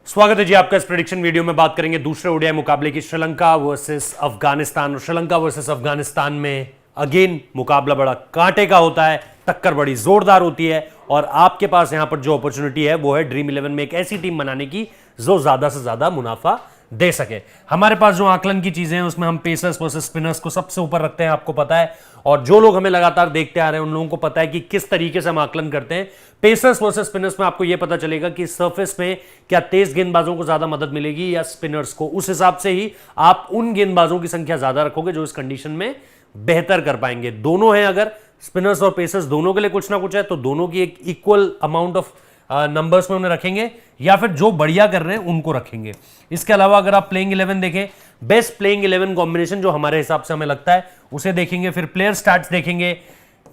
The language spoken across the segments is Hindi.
स्वागत है जी आपका इस प्रेडिक्शन वीडियो में। बात करेंगे दूसरे ओडीआई मुकाबले की, श्रीलंका वर्सेस अफगानिस्तान। और श्रीलंका वर्सेस अफगानिस्तान में अगेन मुकाबला बड़ा कांटे का होता है, टक्कर बड़ी जोरदार होती है और आपके पास यहां पर जो अपॉर्चुनिटी है वो है ड्रीम 11 में एक ऐसी टीम बनाने की जो ज्यादा से ज्यादा मुनाफा दे सके। हमारे पास जो आकलन की चीजें हैं उसमें हम पेसर्स वर्सेस स्पिनर्स को सबसे ऊपर रखते हैं, आपको पता है। और जो लोग हमें लगातार देखते आ रहे हैं उन लोगों को पता है कि किस तरीके से हम आकलन करते हैं। पेसर्स वर्सेस स्पिनर्स में आपको यह पता चलेगा कि सरफेस में क्या तेज गेंदबाजों को ज्यादा मदद मिलेगी या स्पिनर्स को। उस हिसाब से ही आप उन गेंदबाजों की संख्या ज्यादा रखोगे जो इस कंडीशन में बेहतर कर पाएंगे। दोनों हैं, अगर स्पिनर्स और पेसर्स दोनों के लिए कुछ ना कुछ है तो दोनों की एक इक्वल अमाउंट ऑफ नंबर्स में उन्हें रखेंगे या फिर जो बढ़िया कर रहे हैं उनको रखेंगे। इसके अलावा अगर आप प्लेइंग 11 देखें, बेस्ट प्लेइंग 11 कॉम्बिनेशन जो हमारे हिसाब से हमें लगता है उसे देखेंगे। फिर प्लेयर स्टैट्स देखेंगे,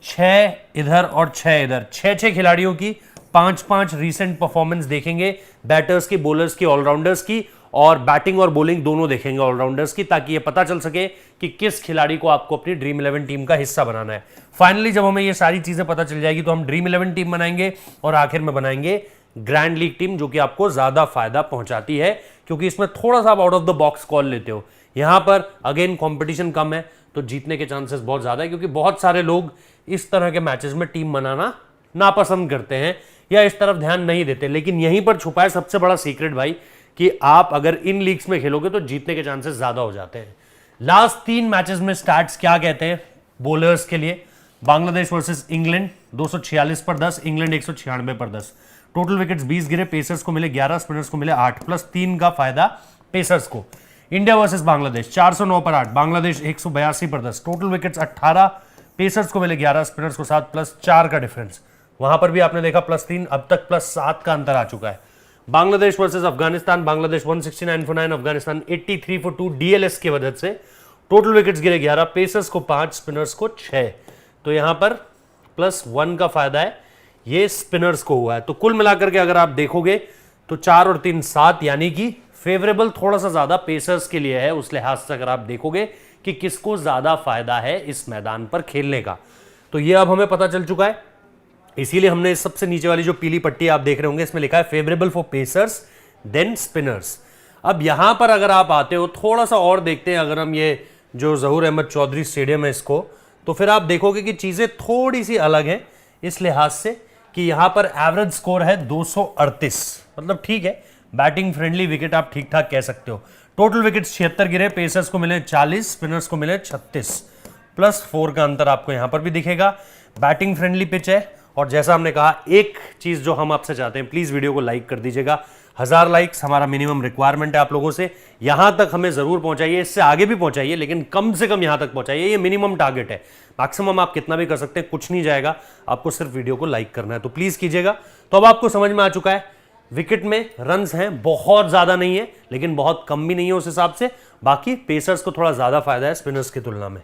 6 इधर और 6 इधर, 6 खिलाड़ियों की 5 रीसेंट परफॉर्मेंस देखेंगे, बैटर्स की, बॉलर्स की, ऑलराउंडर्स की, और बैटिंग और बॉलिंग दोनों देखेंगे ऑलराउंडर्स की, ताकि ये पता चल सके कि किस खिलाड़ी को आपको अपनी ड्रीम 11 टीम का हिस्सा बनाना है। फाइनली जब हमें ये सारी चीजें पता चल जाएगी तो हम ड्रीम 11 टीम बनाएंगे और आखिर में बनाएंगे ग्रैंड लीग टीम, जो कि आपको ज्यादा फायदा पहुंचाती है क्योंकि इसमें थोड़ा सा आप out of the box call लेते हो। यहां पर अगेन कंपटीशन कम है तो जीतने के चांसेस बहुत ज्यादा है, क्योंकि बहुत सारे लोग इस तरह के मैचेस में टीम बनाना नापसंद करते हैं या इस तरफ ध्यान नहीं देते। लेकिन यहीं पर छुपा है सबसे बड़ा सीक्रेट भाई, कि आप अगर इन लीग्स में खेलोगे तो जीतने के चांसेस ज्यादा हो जाते हैं। लास्ट 3 मैचेस में स्टैट्स क्या कहते हैं बॉलर्स के लिए? बांग्लादेश वर्सेस इंग्लैंड 246 पर 10, इंग्लैंड 196 पर 10। टोटल विकेट्स 20 गिरे, पेसर्स को मिले 11, स्पिनर्स को मिले 8, +3 का फायदा पेसर्स को। इंडिया वर्सेस बांग्लादेश 409 पर 8, बांग्लादेश 182 पर 10, टोटल विकेट्स 18, पेसर्स को मिले 11, स्पिनर्स को 7, +4 का डिफरेंस। वहां पर भी आपने देखा +3, अब तक +7 का अंतर आ चुका है। Bangladesh versus Afghanistan, Bangladesh 169 for 9, Afghanistan 83 for 2 DLS की वजह से। टोटल विकेट्स गिरे 11, पेसर्स को 5, स्पिनर्स को 6, तो यहां पर +1 का फायदा है, ये स्पिनर्स को हुआ है। तो कुल मिलाकर के अगर आप देखोगे तो 4 और 3 7, यानी कि फेवरेबल थोड़ा सा ज्यादा पेसर्स के लिए है उस लिहाज से। अगर आप देखोगे कि किसको ज्यादा फायदा है इस मैदान पर खेलने का, तो ये अब हमें पता चल चुका है। इसीलिए हमने सबसे नीचे वाली जो पीली पट्टी आप देख रहे होंगे इसमें लिखा है favourable for pacers then spinners. अब यहां पर अगर आप आते हो थोड़ा सा और देखते हैं, अगर हम ये जो जहूर अहमद चौधरी स्टेडियम है इसको, तो फिर आप देखोगे कि चीजें थोड़ी सी अलग हैं इस लिहाज से कि यहां पर एवरेज स्कोर है 238, मतलब ठीक है, बैटिंग फ्रेंडली विकेट आप ठीक ठाक कह सकते हो। टोटल विकेट 76 गिरे, पेसर्स को मिले 40, स्पिनर्स को मिले 36, +4 का अंतर आपको यहां पर भी दिखेगा। बैटिंग फ्रेंडली पिच है। और जैसा हमने कहा, एक चीज जो हम आपसे चाहते हैं, प्लीज वीडियो को लाइक कर दीजिएगा। 1000 लाइक्स हमारा मिनिमम रिक्वायरमेंट है आप लोगों से। यहां तक हमें जरूर पहुंचाइए, इससे आगे भी पहुंचाइए, लेकिन कम से कम यहां तक पहुंचाइए, ये मिनिमम टारगेट है। मैक्सिमम आप कितना भी कर सकते हैं, कुछ नहीं जाएगा, आपको सिर्फ वीडियो को लाइक करना है, तो प्लीज कीजिएगा। तो अब आपको समझ में आ चुका है, विकेट में रन्स हैं, बहुत ज्यादा नहीं है लेकिन बहुत कम भी नहीं है उस हिसाब से। बाकी पेसर्स को थोड़ा ज्यादा फायदा है स्पिनर्स की तुलना में।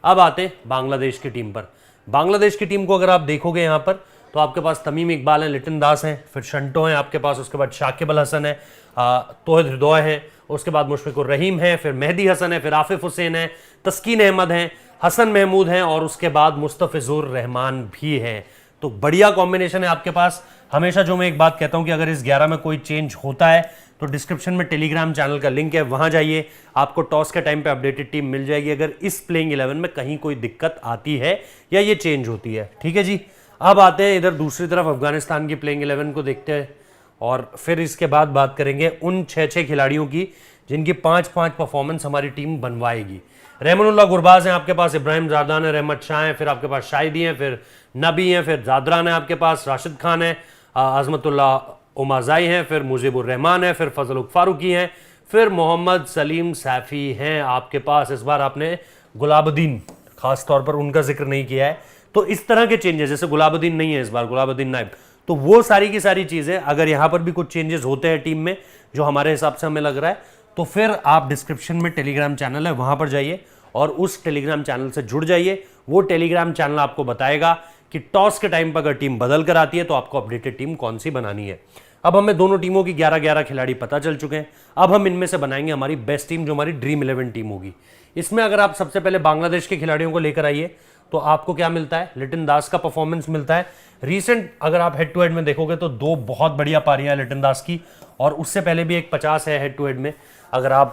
अब आते हैं बांग्लादेश की टीम पर। बांग्लादेश की टीम को अगर आप देखोगे यहां पर, तो आपके पास तमीम इकबाल हैं, लिटन दास हैं, फिर शंटो हैं आपके पास, उसके बाद शाकिब अल हसन है, तोहिद हृदय हैं, उसके बाद मुशफिकुर रहीम है, फिर मेहदी हसन है, फिर आफिफ हुसैन है, तस्कीन अहमद हैं, हसन महमूद हैं और उसके बाद मुस्तफिजुर रहमान भी हैं। तो बढ़िया कॉम्बिनेशन है आपके पास। हमेशा जो मैं एक बात कहता हूं कि अगर इस 11 में कोई चेंज होता है तो डिस्क्रिप्शन में टेलीग्राम चैनल का लिंक है, वहां जाइए, आपको टॉस के टाइम पे अपडेटेड टीम मिल जाएगी अगर इस प्लेइंग 11 में कहीं कोई दिक्कत आती है या ये चेंज होती है। ठीक है जी। अब आते हैं इधर दूसरी तरफ, अफगानिस्तान की प्लेइंग 11 को देखते हैं और फिर इसके बाद बात करेंगे उन 6 खिलाड़ियों की जिनकी 5 परफॉर्मेंस हमारी टीम बनवाएगी। रहमानुल्लाह गुरबाज हैं आपके पास, इब्राहिम जारदान है, रहमत शाह हैं, फिर आपके पास शाहिदी हैं, फिर नबी हैं, फिर जादरान है आपके पास, राशिद खान है, अजमतुल्लाह उमाजाई हैं, फिर मुजीबुर रहमान है, फिर फजल फारूकी हैं, फिर मोहम्मद सलीम सैफी हैं आपके पास। इस बार आपने गुलाबुद्दीन खास तौर पर उनका जिक्र नहीं किया है, तो इस तरह के चेंजेस, जैसे गुलाबुद्दीन नहीं है इस बार, गुलाबुद्दीन नाइब, तो वो सारी की सारी चीजें अगर यहां पर भी कुछ चेंजेस होते हैं टीम में जो हमारे हिसाब से हमें लग रहा है, तो फिर आप डिस्क्रिप्शन में टेलीग्राम चैनल है वहां पर जाइए और उस टेलीग्राम चैनल से जुड़ जाइए। वो टेलीग्राम चैनल आपको बताएगा कि टॉस के टाइम पर अगर टीम बदल कर आती है तो आपको अपडेटेड टीम कौन सी बनानी है। अब हमें दोनों टीमों की 11-11 खिलाड़ी पता चल चुके हैं। अब हम इनमें से बनाएंगे हमारी बेस्ट टीम, जो हमारी ड्रीम 11 टीम होगी। इसमें अगर आप सबसे पहले बांग्लादेश के खिलाड़ियों को लेकर आइए तो आपको क्या मिलता है, लिटन दास का परफॉर्मेंस मिलता है। रीसेंट अगर आप हेड टू हेड में देखोगे तो 2 बहुत बढ़िया पारियां लिटन दास की, और उससे पहले भी एक 50 है हेड टू हेड में। अगर आप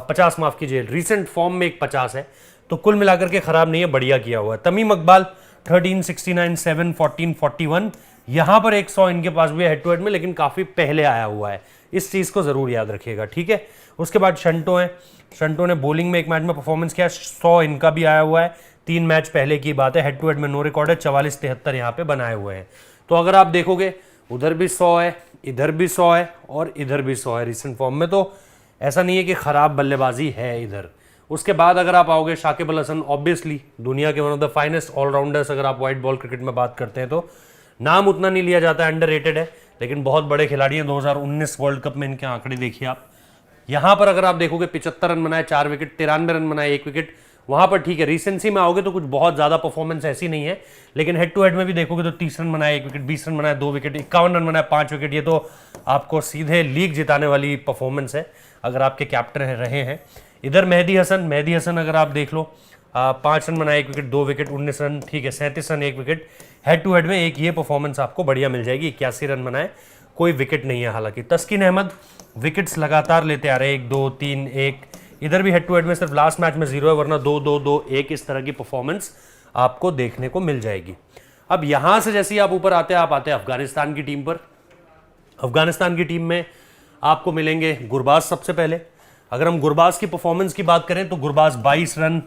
50 माफ कीजिए, रीसेंट फॉर्म में एक 50 है, तो कुल मिलाकर के खराब नहीं है, बढ़िया किया हुआ है। तमीम इकबाल 13, 69, 7, 14, 41, यहां पर 100 इनके पास भी है हेड टू हेड में, लेकिन काफी पहले आया हुआ है, इस चीज को जरूर याद रखिएगा, ठीक है। उसके बाद शंटो है, शंटो ने बॉलिंग में एक मैच में परफॉर्मेंस किया, 100 इनका भी आया हुआ है, 3 मैच पहले की बात है, हेड टू हेड में नो रिकॉर्ड है, 44-73 यहाँ पे बनाए हुए हैं। तो अगर आप देखोगे उधर भी 100 है, इधर भी 100 है और इधर भी 100 है रिसेंट फॉर्म में, तो ऐसा नहीं है कि खराब बल्लेबाजी है इधर। उसके बाद अगर आप आओगे शाकिब अल हसन, ऑब्वियसली दुनिया के one of the finest allrounders अगर आप व्हाइट बॉल क्रिकेट में बात करते हैं, तो नाम उतना नहीं लिया जाता है, अंडररेटेड है, लेकिन बहुत बड़े खिलाड़ी हैं। 2019 वर्ल्ड कप में इनके आंकड़े देखिए आप, यहां पर अगर आप देखोगे 75 रन बनाए, 4 विकेट, 93 रन बनाए, 1 विकेट, वहां पर ठीक है। रिसेंसी में आओगे तो कुछ बहुत ज्यादा परफॉर्मेंस ऐसी नहीं है, लेकिन हेड टू हेड में भी देखोगे तो 30 रन बनाए, 1 विकेट, 20 रन बनाए, 2 विकेट, 51 रन बनाए, 5 विकेट, ये तो आपको सीधे लीग जिताने वाली परफॉर्मेंस है अगर आपके कैप्टन रहे हैं। इधर मेहदी हसन अगर आप देख लो, 5 रन बनाए, 1 विकेट, 2 विकेट, 19 रन, ठीक है, 37 run, 1 wicket. Head to head में एक ये परफॉर्मेंस आपको बढ़िया मिल जाएगी, 81 रन बनाए, कोई विकेट नहीं है। हालांकि तस्कीन अहमद विकेट्स लगातार लेते आ रहे हैं, 1, 2, 3, 1, इधर भी हेड टू हेड में सिर्फ लास्ट मैच में 0 है, वरना 2, 2, 2, 1 इस तरह की परफॉर्मेंस आपको देखने को मिल जाएगी। अब यहां से जैसे ही आप ऊपर आते हैं, आप आते हैं अफगानिस्तान की टीम पर। अफगानिस्तान की टीम में आपको मिलेंगे गुरबाज सबसे पहले। अगर हम गुरबाज की परफॉर्मेंस की बात करें तो गुरबाज 22 रन,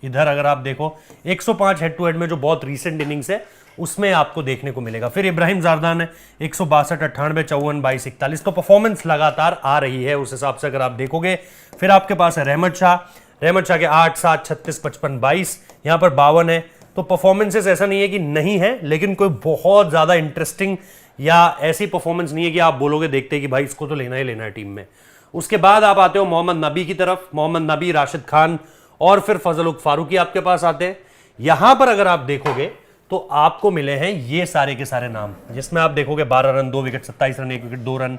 इधर अगर आप देखो 105 हेड टू हेड में जो बहुत रीसेंट इनिंग्स है उसमें आपको देखने को मिलेगा। फिर इब्राहिम जारदान है 162, 98, 54, 22, 41, तो परफॉर्मेंस लगातार आ रही है उस हिसाब से अगर आप देखोगे। फिर आपके पास है रहमत शाह के 8, 7, 36, 55, 22, यहां पर 52 है। तो परफॉर्मेंसेस ऐसा नहीं है कि नहीं है, लेकिन कोई बहुत ज्यादा इंटरेस्टिंग या ऐसी परफॉर्मेंस नहीं है कि आप बोलोगे देखते कि भाई इसको तो लेना ही लेना है टीम में। उसके बाद आप आते हो मोहम्मद नबी की तरफ, मोहम्मद नबी, राशिद खान और फिर फजल उल फारूकी आपके पास आते हैं। यहां पर अगर आप देखोगे तो आपको मिले हैं ये सारे के सारे नाम, जिसमें आप देखोगे 12 run, 2 wicket, 27 run, 1 wicket, 2 run,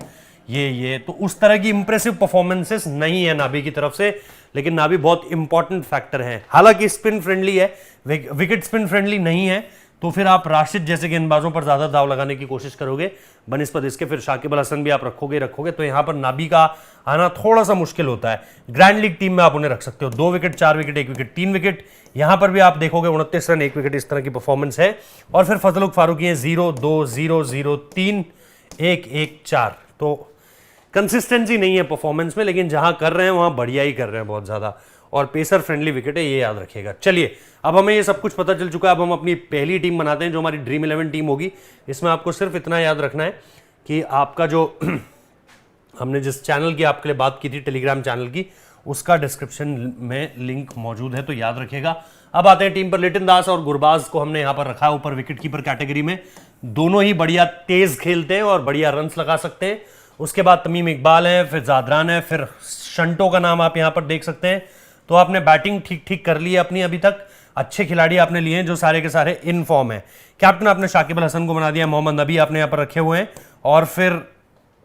ये तो उस तरह की इंप्रेसिव परफॉर्मेंसेस नहीं है नाबी की तरफ से, लेकिन नाबी बहुत इंपॉर्टेंट फैक्टर है। हालांकि स्पिन फ्रेंडली है, विकेट स्पिन फ्रेंडली नहीं है, तो फिर आप राशिद जैसे गेंदबाजों पर ज्यादा दाव लगाने की कोशिश करोगे बनिस्बत इसके। फिर शाकिब अल हसन भी आप रखोगे, तो यहां पर नाबी का आना थोड़ा सा मुश्किल होता है। ग्रैंड लीग टीम में आप उन्हें रख सकते हो, 2 विकेट, 4 विकेट, 1 विकेट, 3 विकेट, यहां पर भी आप देखोगे 29 रन, 1 विकेट, इस तरह की परफॉर्मेंस है। और फिर फजल उल फारूकी है 0, 2, 0, 0, 3, 1, 1, 4, तो कंसिस्टेंसी नहीं है परफॉर्मेंस में, लेकिन जहां कर रहे हैं वहां बढ़िया ही कर रहे हैं बहुत ज्यादा, और पेसर फ्रेंडली विकेट है, ये याद रखिएगा। चलिए, अब हमें ये सब कुछ पता चल चुका है, अब हम अपनी पहली टीम बनाते हैं जो हमारी ड्रीम 11 टीम होगी। इसमें आपको सिर्फ इतना याद रखना है कि आपका जो हमने जिस चैनल की आपके लिए बात की थी, टेलीग्राम चैनल की, उसका डिस्क्रिप्शन में लिंक मौजूद है, तो याद रखिएगा। अब आते हैं टीम पर। लिटन दास और गुरबाज को हमने यहां पर रखा है ऊपर विकेट कीपर कैटेगरी में, दोनों ही बढ़िया तेज खेलते हैं और बढ़िया रन्स लगा सकते हैं। उसके बाद तमीम इकबाल है, फिर जादरान है, फिर शंटो का नाम आप यहां पर देख सकते हैं। तो आपने बैटिंग ठीक ठीक कर ली है अपनी, अभी तक अच्छे खिलाड़ी आपने लिए हैं जो सारे के सारे इन फॉर्म है। कैप्टन आपने शाकिब अल हसन को बना दिया, मोहम्मद नबी आपने यहां पर रखे हुए हैं, और फिर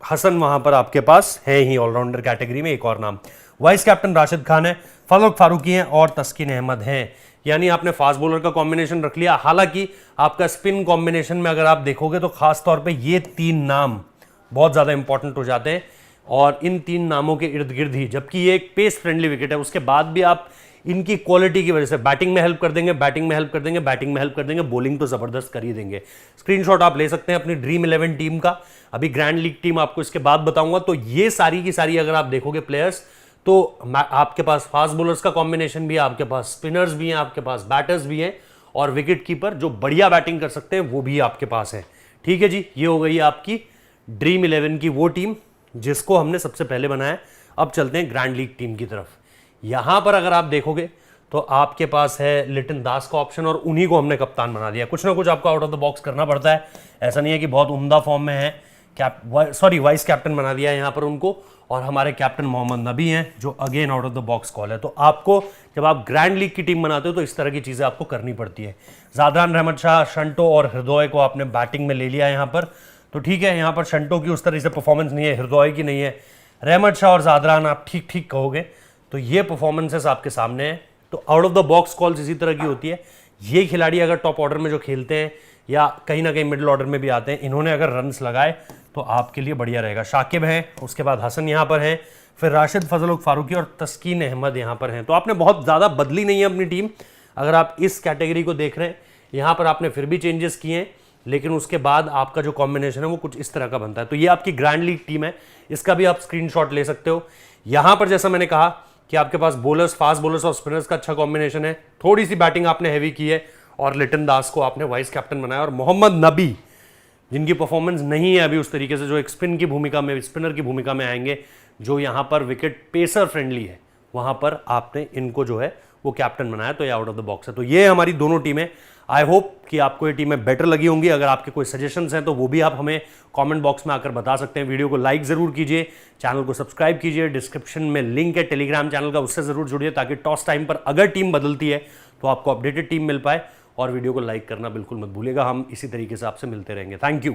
हसन वहां पर आपके पास है ही ऑलराउंडर कैटेगरी में एक और नाम। वाइस कैप्टन राशिद खान है, फजल उल फारूकी हैं और तस्कीन अहमद हैं। यानी आपने फास्ट बॉलर का कॉम्बिनेशन रख लिया। हालांकि आपका स्पिन कॉम्बिनेशन में अगर आप देखोगे तो खास तौर पे ये 3 नाम बहुत ज्यादा इंपॉर्टेंट हो जाते हैं, और इन 3 नामों के इर्द गिर्द ही, जबकि ये एक पेस फ्रेंडली विकेट है, उसके बाद भी आप इनकी क्वालिटी की वजह से बैटिंग में हेल्प कर देंगे, बैटिंग में हेल्प कर देंगे, बैटिंग में हेल्प कर देंगे, बॉलिंग तो जबरदस्त कर ही देंगे। स्क्रीनशॉट आप ले सकते हैं अपनी ड्रीम 11 टीम का, अभी ग्रैंड लीग टीम आपको इसके बाद बताऊंगा। तो ये सारी की सारी अगर आप देखोगे प्लेयर्स, तो आपके पास फास्ट बॉलर्स का कॉम्बिनेशन भी है, आपके पास स्पिनर्स भी हैं, आपके पास बैटर्स भी हैं, और विकेट कीपर जो बढ़िया बैटिंग कर सकते हैं वो भी आपके पास है। ठीक है जी, ये हो गई आपकी ड्रीम 11 की वो टीम जिसको हमने सबसे पहले बनाया। अब चलते हैं ग्रैंड लीग टीम की तरफ। यहां पर अगर आप देखोगे तो आपके पास है लिटन दास का ऑप्शन, और उन्हीं को हमने कप्तान बना दिया। कुछ ना कुछ आपको आउट ऑफ द बॉक्स करना पड़ता है, ऐसा नहीं है कि बहुत उम्दा फॉर्म में है। वाइस कैप्टन बना दिया है यहां पर उनको, और हमारे कैप्टन मोहम्मद नबी हैं जो again out of the box call है। तो आपको जब आप ग्रैंड लीग की टीम बनाते हो तो इस तरह की चीजें आपको करनी पड़ती है। जादरान, रहमत शाह, शंटो और हृदय को आपने बैटिंग में ले लिया यहां पर, तो ठीक है। यहां पर शंटो की उस तरह से परफॉर्मेंस नहीं है, हृदय की नहीं है, रहमत शाह और जादरान आप ठीक ठीक कहोगे। तो ये परफॉर्मेंसेस आपके सामने है। तो out of the box calls इसी तरह की होती है ये खिलाड़ी अगर टॉप ऑर्डर में जो खेलते हैं या कहीं ना कहीं मिडिल ऑर्डर में भी आते हैं, इन्होंने अगर रन्स लगाए तो आपके लिए बढ़िया रहेगा। शाकिब हैं, उसके बाद हसन यहाँ पर हैं, फिर राशिद फजल फारूकी और तस्कीन अहमद यहाँ पर हैं। तो आपने बहुत ज़्यादा बदली नहीं है अपनी टीम। अगर आप इस कैटेगरी को देख रहे हैं, यहाँ पर आपने फिर भी चेंजेस किए हैं, लेकिन उसके बाद आपका जो कॉम्बिनेशन है वो कुछ इस तरह का बनता है। तो ये आपकी ग्रैंड लीग टीम है, इसका भी आप स्क्रीनशॉट ले सकते हो। यहाँ पर जैसा मैंने कहा कि आपके पास बॉलर्स, फास्ट बॉलर्स और स्पिनर्स का अच्छा कॉम्बिनेशन है। थोड़ी सी बैटिंग आपने हैवी की है और लिटन दास को आपने वाइस कैप्टन बनाया, और मोहम्मद नबी जिनकी परफॉर्मेंस नहीं है अभी उस तरीके से, जो एक स्पिनर की भूमिका में आएंगे, जो यहाँ पर विकेट पेसर फ्रेंडली है, वहां पर आपने इनको जो है वो कैप्टन बनाया। तो ये आउट ऑफ द बॉक्स है। तो ये हमारी दोनों टीमें। आई होप कि आपको ये टीमें बेटर लगी होंगी। अगर आपके कोई सजेशंस हैं तो वो भी आप हमें कमेंट बॉक्स में आकर बता सकते हैं। वीडियो को लाइक जरूर कीजिए, चैनल को सब्सक्राइब कीजिए, डिस्क्रिप्शन में लिंक है टेलीग्राम चैनल का, उससे जरूर जुड़िए ताकि टॉस टाइम पर अगर टीम बदलती है तो आपको अपडेटेड टीम मिल पाए। और वीडियो को लाइक करना बिल्कुल मत भूलिएगा। हम इसी तरीके से आपसे मिलते रहेंगे। Thank you.